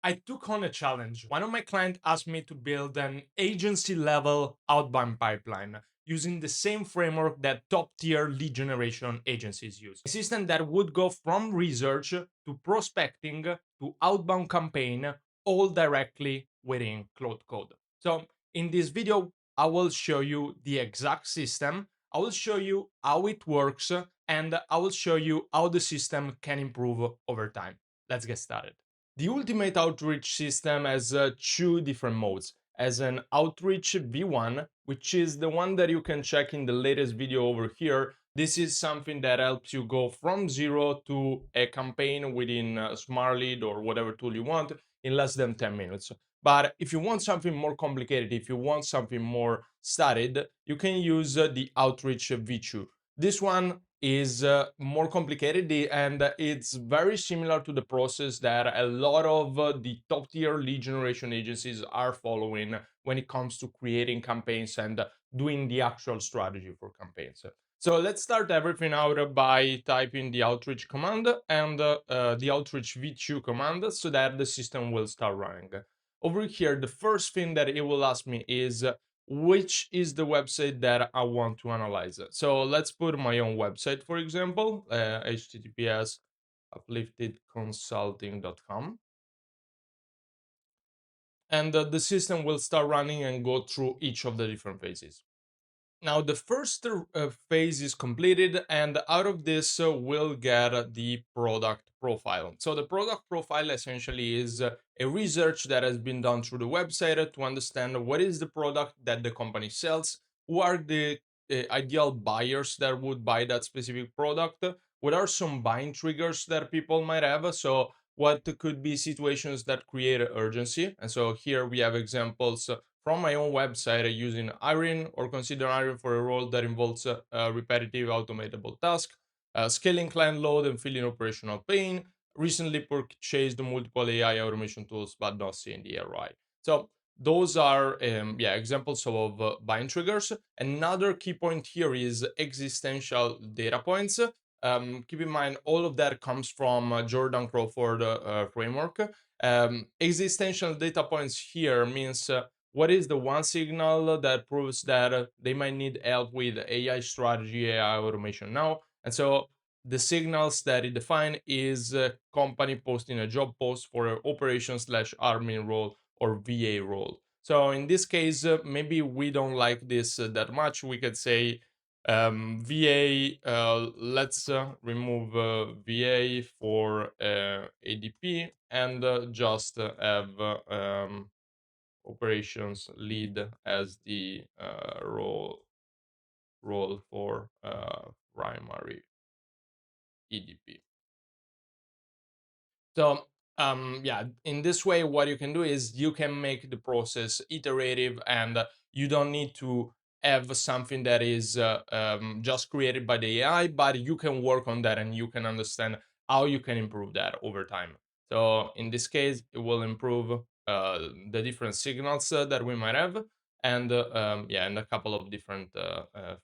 I took on a challenge. One of my clients asked me to build an agency level outbound pipeline using the same framework that top tier lead generation agencies use. A system that would go from research to prospecting to outbound campaign, all directly within Claude Code. So in this video, I will show you the exact system. I will show you how it works, and I will show you how the system can improve over time. Let's get started. The Ultimate Outreach system has two different modes. As an Outreach V1, which is the one that you can check in the latest video over here. This is something that helps you go from zero to a campaign within SmartLead or whatever tool you want in less than 10 minutes. But if you want something more complicated, if you want something more studied, you can use the Outreach V2. This one is more complicated and it's very similar to the process that a lot of the top tier lead generation agencies are following when it comes to creating campaigns and doing the actual strategy for campaigns. So let's start everything out by typing the outreach command and the outreach v2 command so that the system will start running. Over here, the first thing that it will ask me is which is the website that I want to analyze. So let's put my own website, for example, https upliftedconsulting.com. And the system will start running and go through each of the different phases. Now the first phase is completed, and out of this we'll get the product profile. So the product profile essentially is a research that has been done through the website to understand what is the product that the company sells, who are the ideal buyers that would buy that specific product, what are some buying triggers that people might have. So what could be situations that create urgency. And so here we have examples from my own website using Iron or consider Iron for a role that involves a repetitive automatable task, scaling client load and feeling operational pain, recently purchased multiple AI automation tools but not seeing the ROI. So those are examples of buying triggers. Another key point here is existential data points. Keep in mind, all of that comes from Jordan Crawford framework. Existential data points here means what is the one signal that proves that they might need help with AI strategy, AI automation now. And so the signals that it define is a company posting a job post for an operations slash admin role or VA role. So in this case, maybe we don't like this that much. We could say VA, let's remove VA for ADP and just have operations lead as the role for primary EDP. So in this way, what you can do is you can make the process iterative, and you don't need to have something that is just created by the AI, but you can work on that and you can understand how you can improve that over time. So in this case, it will improve the different signals that we might have, and and a couple of different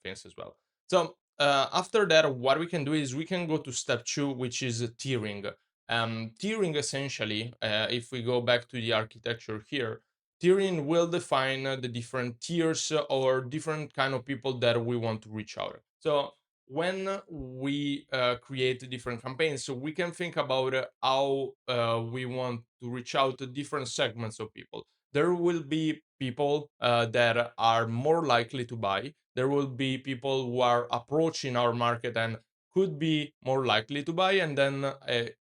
things as well. So after that, what we can do is we can go to step 2, which is tiering. Tiering essentially, if we go back to the architecture here, tiering will define the different tiers or different kind of people that we want to reach out. So when we create different campaigns, so we can think about how we want to reach out to different segments of people. There will be people that are more likely to buy. There will be people who are approaching our market and could be more likely to buy, and then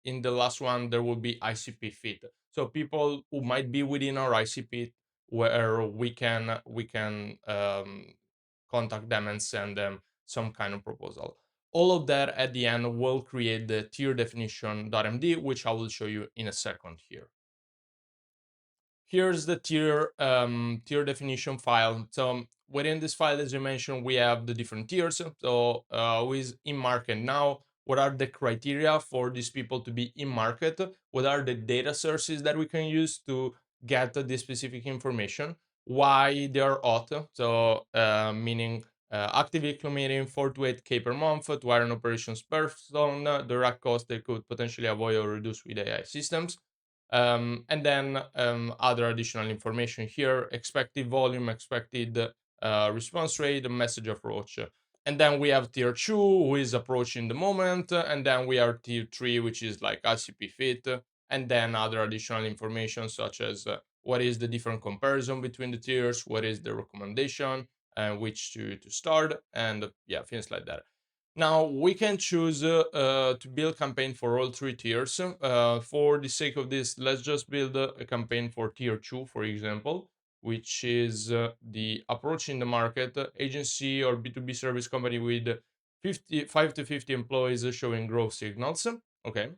in the last one there will be ICP fit. So people who might be within our ICP where we can contact them and send them some kind of proposal. All of that at the end will create the tier definition.md, which I will show you in a second here. Here's the tier definition file. So within this file, as you mentioned, we have the different tiers. So who is in market now? What are the criteria for these people to be in market? What are the data sources that we can use to get this specific information? Why they are hot? So meaning actively committing 4 to 8K per month to hire an operations person, direct cost they could potentially avoid or reduce with AI systems. And then other additional information here: expected volume, expected response rate, message approach. And then we have tier 2, who is approaching the moment, and then we have tier 3, which is like ICP fit, and then other additional information such as what is the different comparison between the tiers, what is the recommendation, and which to start, and yeah, things like that. Now we can choose to build campaign for all 3 tiers. For the sake of this, let's just build a campaign for tier 2, for example, which is the approach in the market, agency or B2B service company with 5 to 50 employees showing growth signals. Okay.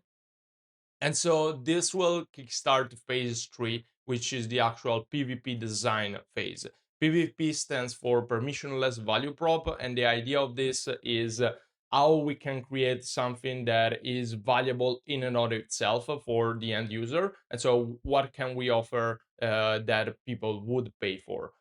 And so this will kickstart phase 3, which is the actual PVP design phase. PVP stands for Permissionless Value Prop, and the idea of this is how we can create something that is valuable in and of itself for the end user. And so, what can we offer that people would pay for?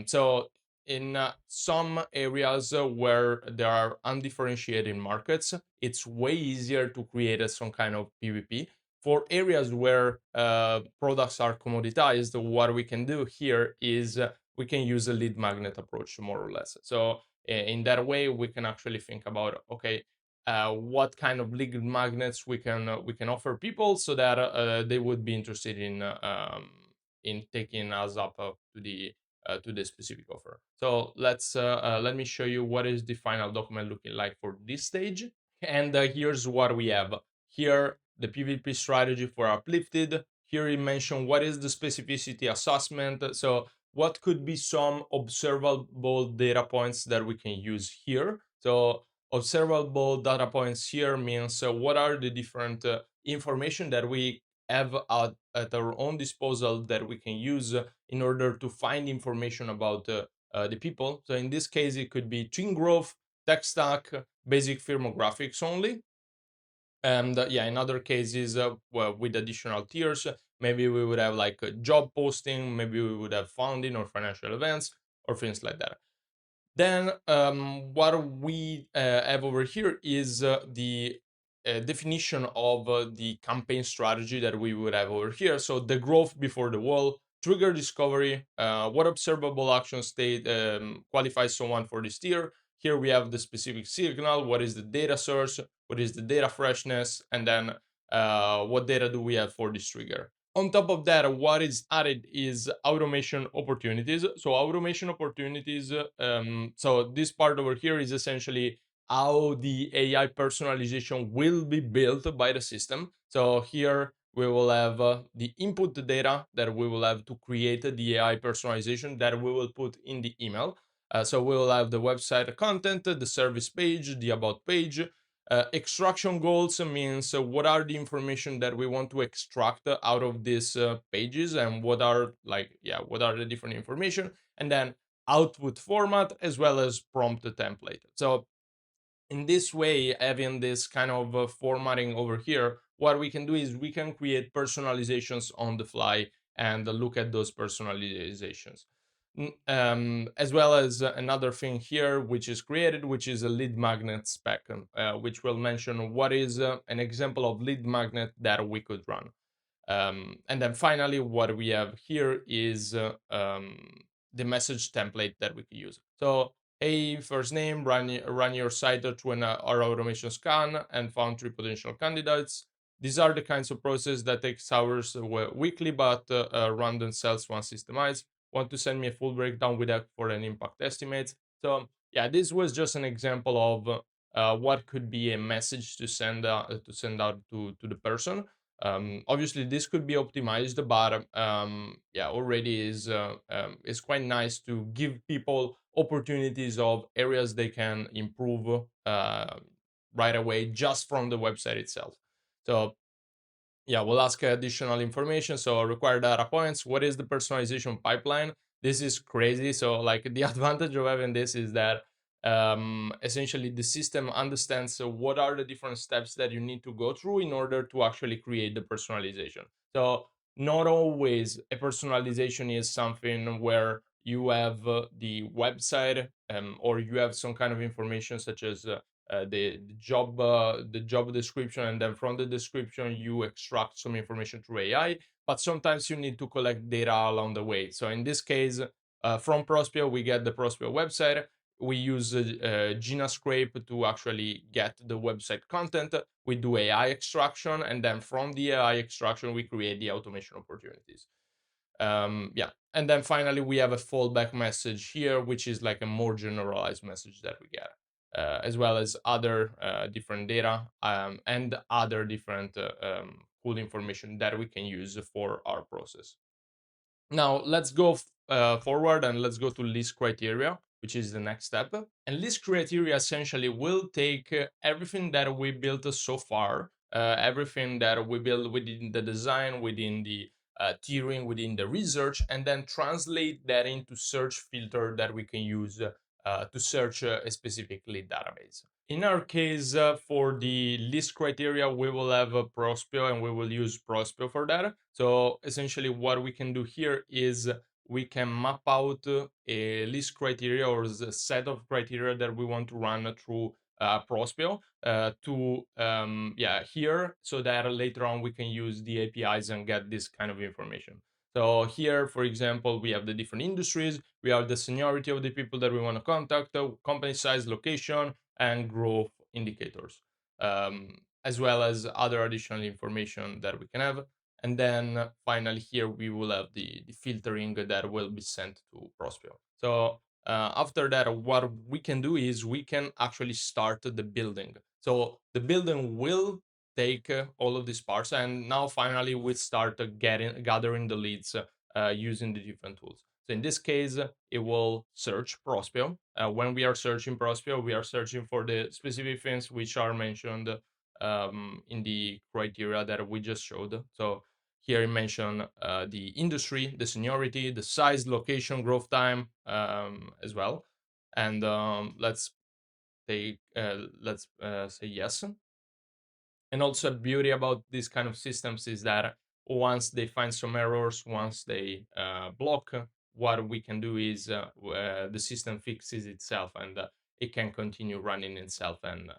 So, in some areas where there are undifferentiated markets, it's way easier to create some kind of PVP. For areas where products are commoditized, what we can do here is we can use a lead magnet approach, more or less. So in that way, we can actually think about, okay, what kind of lead magnets we can offer people so that they would be interested in taking us up to the specific offer. So let me show you what is the final document looking like for this stage. And here's what we have. Here, the PVP strategy for uplifted. Here you mention what is the specificity assessment. So what could be some observable data points that we can use here. So observable data points here means what are the different information that we have at our own disposal that we can use in order to find information about the people. So in this case, it could be team growth, tech stack, basic firmographics only. And yeah, in other cases, well, with additional tiers, maybe we would have like a job posting, maybe we would have funding or financial events or things like that. Then what we have over here is the definition of the campaign strategy that we would have over here. So the growth before the wall, trigger discovery, what observable action state qualifies someone for this tier. Here we have the specific signal, what is the data source, what is the data freshness, and then what data do we have for this trigger. On top of that, what is added is automation opportunities. So automation opportunities, so this part over here is essentially how the AI personalization will be built by the system. So here we will have the input data that we will have to create the AI personalization that we will put in the email. So we will have the website content, the service page, the about page. Extraction goals means what are the information that we want to extract out of these pages, and what are what are the different information, and then output format as well as prompt template. So in this way, having this kind of formatting over here, what we can do is we can create personalizations on the fly and look at those personalizations. As well as another thing here, which is created, which is a lead magnet spec, which will mention what is an example of lead magnet that we could run. And then finally, what we have here is the message template that we can use. So, hey, first name, run your site through our automation scan and found 3 potential candidates. These are the kinds of process that takes hours weekly, but run themselves once systemized. Want to send me a full breakdown without for an impact estimates. So yeah, this was just an example of what could be a message to send out to the person. Obviously, this could be optimized, but yeah, already is quite nice to give people opportunities of areas they can improve right away just from the website itself. So yeah, we'll ask additional information. So required data points. What is the personalization pipeline? This is crazy. So like the advantage of having this is that essentially the system understands what are the different steps that you need to go through in order to actually create the personalization. So not always a personalization is something where you have the website or you have some kind of information such as the job description, and then from the description you extract some information through AI. But sometimes you need to collect data along the way. So in this case, from Prospeo, we get the Prospeo website. We use Gina scrape to actually get the website content. We do AI extraction, and then from the AI extraction, we create the automation opportunities. Yeah, and then finally we have a fallback message here, which is like a more generalized message that we get, as well as other different data and other different cool information that we can use for our process. Now let's go forward and let's go to list criteria, which is the next step. And list criteria essentially will take everything that we built so far, everything that we built within the design, within the tiering, within the research, and then translate that into search filter that we can use to search a specific lead database. In our case, for the list criteria, we will have a Prospeo and we will use Prospeo for that. So essentially what we can do here is we can map out a list criteria or the set of criteria that we want to run through Prospeo to here, so that later on we can use the APIs and get this kind of information. So here, for example, we have the different industries, we have the seniority of the people that we want to contact, company size, location, and growth indicators, as well as other additional information that we can have. And then finally here we will have the filtering that will be sent to Prospeo. So after that, what we can do is we can actually start the building. So the building will take all of these parts, and now finally we start gathering the leads using the different tools. So in this case, it will search Prospeo. When we are searching Prospeo, we are searching for the specific things which are mentioned in the criteria that we just showed. So here I mention the industry, the seniority, the size, location, growth time, as well. And let's say yes. And also, beauty about these kind of systems is that once they find some errors, once they block, what we can do is the system fixes itself, and it can continue running itself and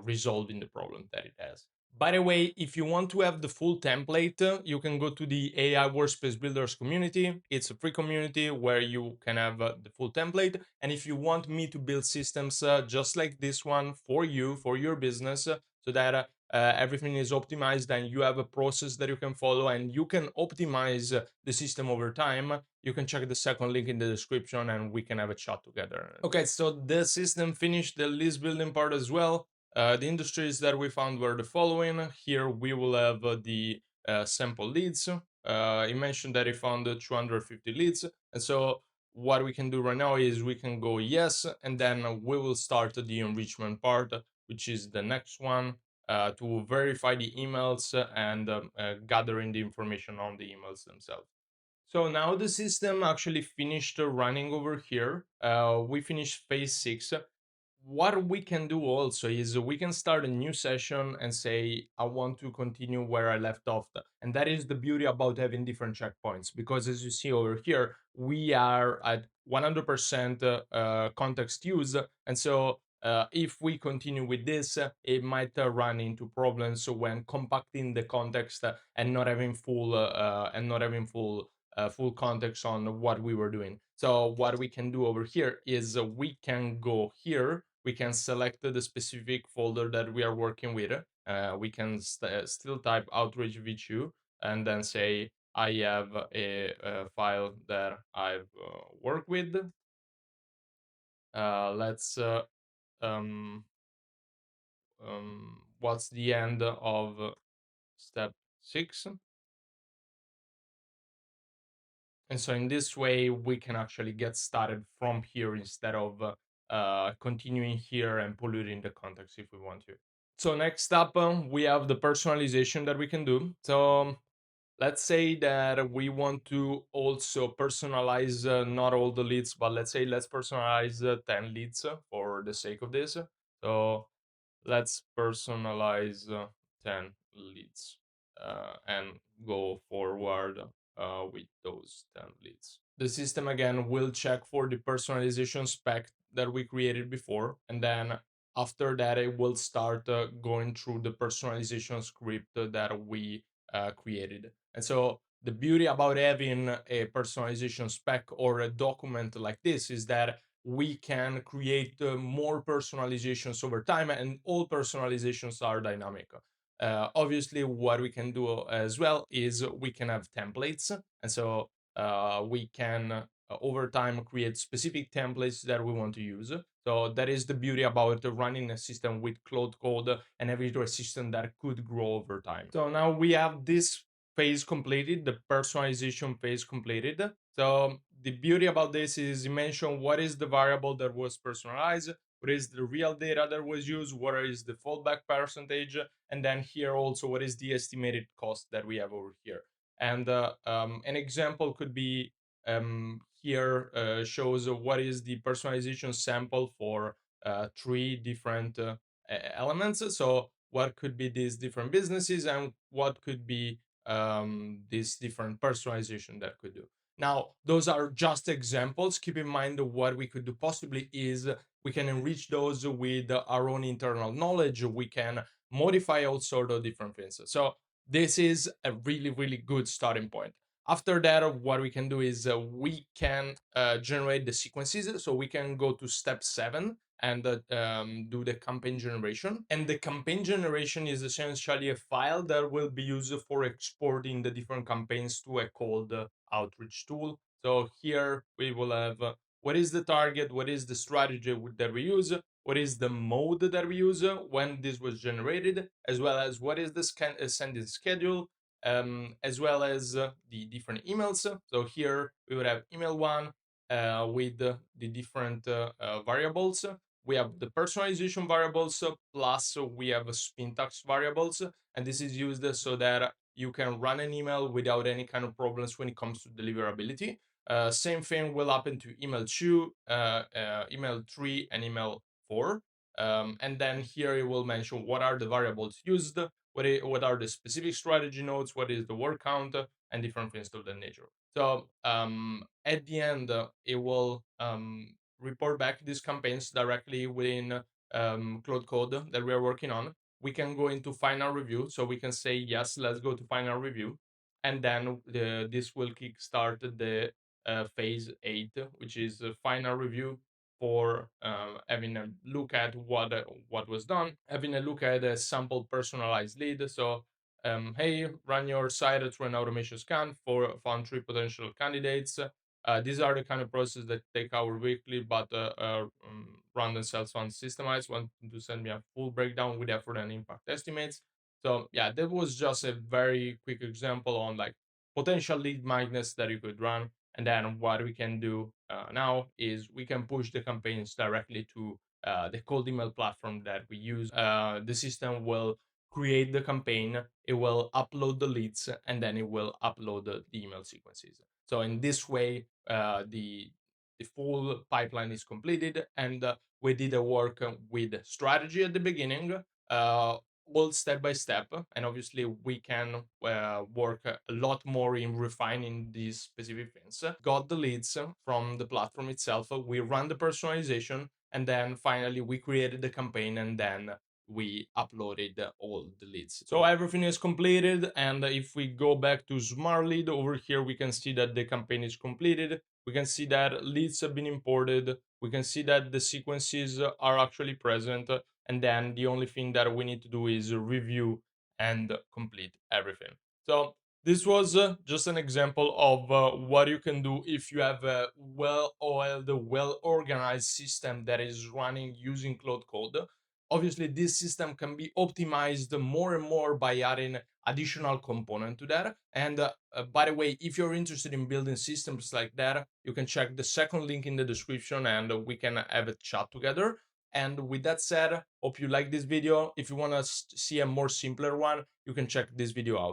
resolving the problem that it has. By the way, if you want to have the full template, you can go to the AI Workspace Builders community. It's a free community where you can have the full template. And if you want me to build systems just like this one for you, for your business, so that everything is optimized and you have a process that you can follow and you can optimize the system over time, you can check the second link in the description and we can have a chat together. Okay, so the system finished the list building part as well. The industries that we found were the following. Here we will have the sample leads. He mentioned that he found 250 leads. And so what we can do right now is we can go yes, and then we will start the enrichment part, which is the next one, to verify the emails and gathering the information on the emails themselves. So now the system actually finished running over here. We finished phase 6. What we can do also is we can start a new session and say, I want to continue where I left off. And that is the beauty about having different checkpoints, because as you see over here, we are at 100% context use. And so if we continue with this, it might run into problems when compacting the context and not having full context on what we were doing. So what we can do over here is we can go here, we can select the specific folder that we are working with. We can still type outreach v2 and then say I have a file that I've worked with. Let's what's the end of step 6? And so in this way, we can actually get started from here instead of continuing here and polluting the context if we want to. So next up, we have the personalization that we can do. So let's say that we want to also personalize not all the leads, but let's personalize 10 leads for the sake of this. So let's personalize 10 leads and go forward with those 10 leads. The system again will check for the personalization spec that we created before, and then after that, it will start going through the personalization script that we created. And so the beauty about having a personalization spec or a document like this is that we can create more personalizations over time, and all personalizations are dynamic. Obviously, what we can do as well is we can have templates, and so we can over time create specific templates that we want to use. So that is the beauty about running a system with Claude Code and having a system that could grow over time. So now we have this phase completed, the personalization phase completed. So the beauty about this is you mentioned what is the variable that was personalized, what is the real data that was used, what is the fallback percentage, and then here also what is the estimated cost that we have over here. And an example could be here shows what is the personalization sample for three different elements. So what could be these different businesses and what could be this different personalization that could do. Now, those are just examples. Keep in mind what we could do possibly is we can enrich those with our own internal knowledge. We can modify all sort of different things. So this is a really, really good starting point. After that, what we can do is we can generate the sequences. So we can go to step 7 and do the campaign generation. And the campaign generation is essentially a file that will be used for exporting the different campaigns to a cold outreach tool. So here we will have what is the target, what is the strategy that we use, what is the mode that we use when this was generated, as well as what is the sending schedule, as well as the different emails. So here we would have email 1 with the different variables. We have the personalization variables, plus we have spintax variables, and this is used so that you can run an email without any kind of problems when it comes to deliverability. Same thing will happen to email 2, email 3, and email 4. And then here it will mention what are the variables used, what are the specific strategy nodes, what is the word count, and different things of that nature. So at the end, it will report back these campaigns directly within Claude Code that we are working on. We can go into final review, so we can say yes, let's go to final review, and then this will kickstart the phase 8, which is final review for having a look at what was done, having a look at a sample personalized lead. So hey, run your site through an automation scan for found 3 potential candidates. These are the kind of processes that take our weekly, but run themselves on systemized. Want to send me a full breakdown with effort and impact estimates. So yeah, that was just a very quick example on like potential lead magnets that you could run. And then what we can do now is we can push the campaigns directly to the cold email platform that we use. The system will create the campaign, it will upload the leads, and then it will upload the email sequences. So in this way, the full pipeline is completed, and we did a work with strategy at the beginning, all step by step, and obviously we can work a lot more in refining these specific things. Got the leads from the platform itself, we ran the personalization, and then finally we created the campaign, and then we uploaded all the leads. So everything is completed, and if we go back to SmartLead over here, we can see that the campaign is completed. We can see that leads have been imported. We can see that the sequences are actually present, and then the only thing that we need to do is review and complete everything. So this was just an example of what you can do if you have a well-oiled, well-organized system that is running using Claude Code. Obviously, this system can be optimized more and more by adding additional component to that. And by the way, if you're interested in building systems like that, you can check the second link in the description, and we can have a chat together. And with that said, hope you like this video. If you want to see a more simpler one, you can check this video out.